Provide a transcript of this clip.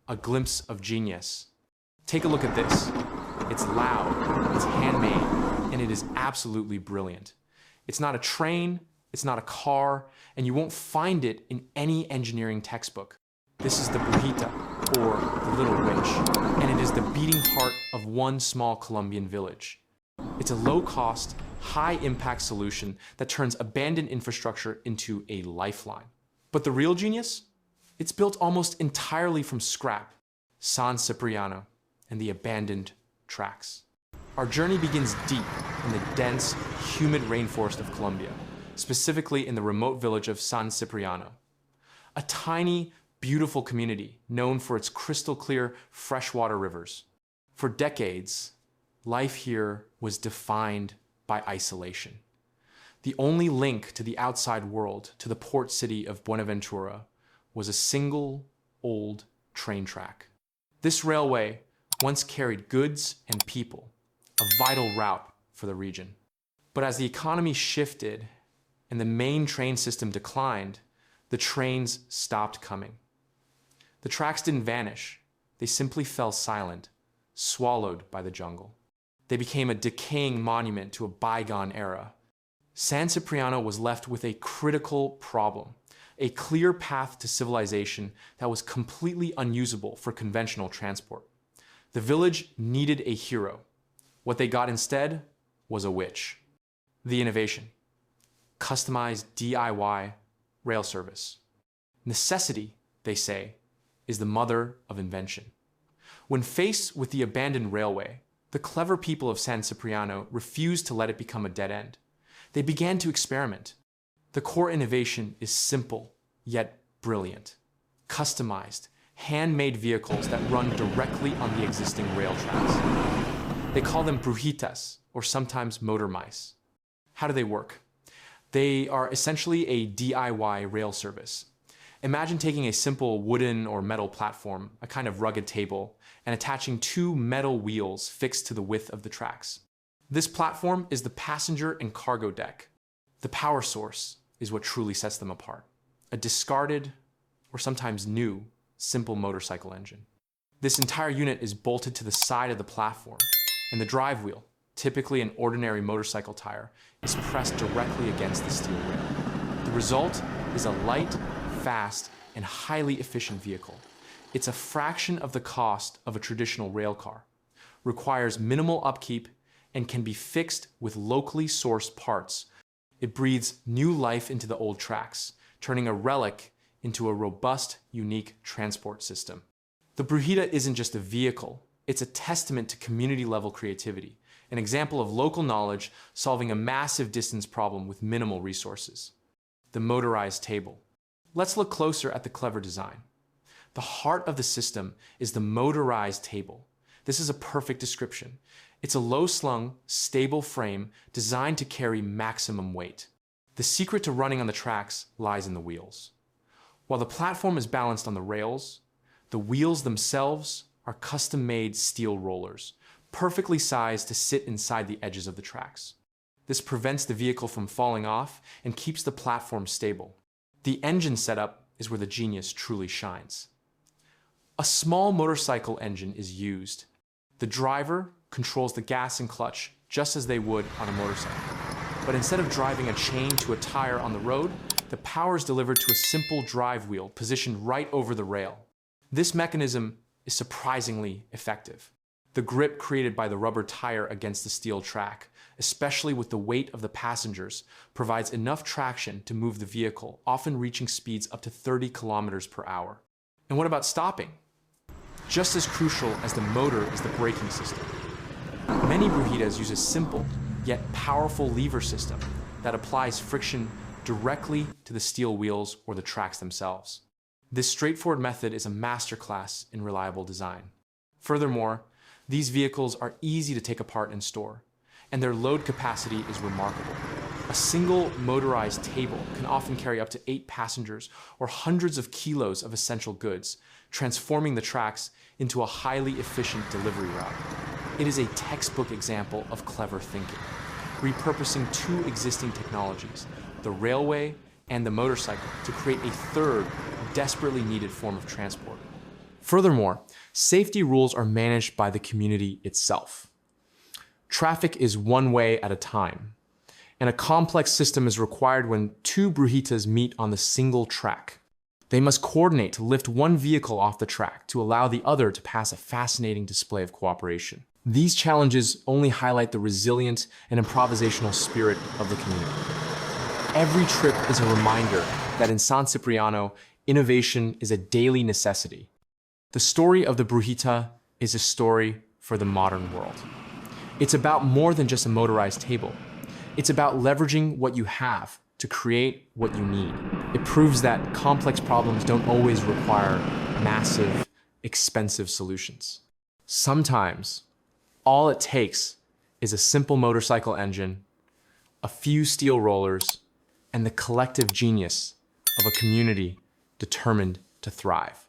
a glimpse of genius. Take a look at this. It's loud, it's handmade, and it is absolutely brilliant. It's not a train, it's not a car, and you won't find it in any engineering textbook. This is the Brujita, or the Little Witch, and it is the beating heart of one small Colombian village. It's a low-cost, high-impact solution that turns abandoned infrastructure into a lifeline. But the real genius? It's built almost entirely from scrap, San Cipriano, and the abandoned tracks. Our journey begins deep in the dense, humid rainforest of Colombia, specifically in the remote village of San Cipriano. A tiny, beautiful community known for its crystal-clear freshwater rivers. For decades, life here was defined by isolation. The only link to the outside world, to the port city of Buenaventura, was a single, old train track. This railway once carried goods and people, a vital route for the region. But as the economy shifted and the main train system declined, the trains stopped coming. The tracks didn't vanish, they simply fell silent, swallowed by the jungle. They became a decaying monument to a bygone era. San Cipriano was left with a critical problem, a clear path to civilization that was completely unusable for conventional transport. The village needed a hero. What they got instead was a witch. The innovation: customized DIY rail service. Necessity, they say, is the mother of invention. When faced with the abandoned railway, the clever people of San Cipriano refused to let it become a dead end. They began to experiment. The core innovation is simple, yet brilliant. Customized, handmade vehicles that run directly on the existing rail tracks. They call them Brujitas, or sometimes motor mice. How do they work? They are essentially a DIY rail service. Imagine taking a simple wooden or metal platform, a kind of rugged table, and attaching two metal wheels fixed to the width of the tracks. This platform is the passenger and cargo deck. The power source is what truly sets them apart. A discarded, or sometimes new, simple motorcycle engine. This entire unit is bolted to the side of the platform, and the drive wheel, typically an ordinary motorcycle tire, is pressed directly against the steel rail. The result is a light, fast, and highly efficient vehicle. It's a fraction of the cost of a traditional rail car, requires minimal upkeep, and can be fixed with locally sourced parts. It breathes new life into the old tracks, turning a relic into a robust, unique transport system. The Brujita isn't just a vehicle, it's a testament to community-level creativity, an example of local knowledge solving a massive distance problem with minimal resources. The motorized table. Let's look closer at the clever design. The heart of the system is the motorized table. This is a perfect description. It's a low-slung, stable frame designed to carry maximum weight. The secret to running on the tracks lies in the wheels. While the platform is balanced on the rails, the wheels themselves are custom-made steel rollers, perfectly sized to sit inside the edges of the tracks. This prevents the vehicle from falling off and keeps the platform stable. The engine setup is where the genius truly shines. A small motorcycle engine is used. The driver controls the gas and clutch just as they would on a motorcycle. But instead of driving a chain to a tire on the road, the power is delivered to a simple drive wheel positioned right over the rail. This mechanism is surprisingly effective. The grip created by the rubber tire against the steel track, especially with the weight of the passengers, provides enough traction to move the vehicle, often reaching speeds up to 30 kilometers per hour. And what about stopping? Just as crucial as the motor is the braking system. Many Brujitas use a simple, yet powerful lever system that applies friction directly to the steel wheels or the tracks themselves. This straightforward method is a masterclass in reliable design. Furthermore, these vehicles are easy to take apart and store, and their load capacity is remarkable. A single motorized table can often carry up to 8 passengers or hundreds of kilos of essential goods, transforming the tracks into a highly efficient delivery route. It is a textbook example of clever thinking, repurposing two existing technologies, the railway and the motorcycle, to create a third, desperately needed form of transport. Furthermore, safety rules are managed by the community itself. Traffic is one way at a time, and a complex system is required when two Brujitas meet on the single track. They must coordinate to lift one vehicle off the track to allow the other to pass, a fascinating display of cooperation. These challenges only highlight the resilient and improvisational spirit of the community. Every trip is a reminder that in San Cipriano, innovation is a daily necessity. The story of the Brujita is a story for the modern world. It's about more than just a motorized table. It's about leveraging what you have to create what you need. It proves that complex problems don't always require massive, expensive solutions. Sometimes, all it takes is a simple motorcycle engine, a few steel rollers, and the collective genius of a community determined to thrive.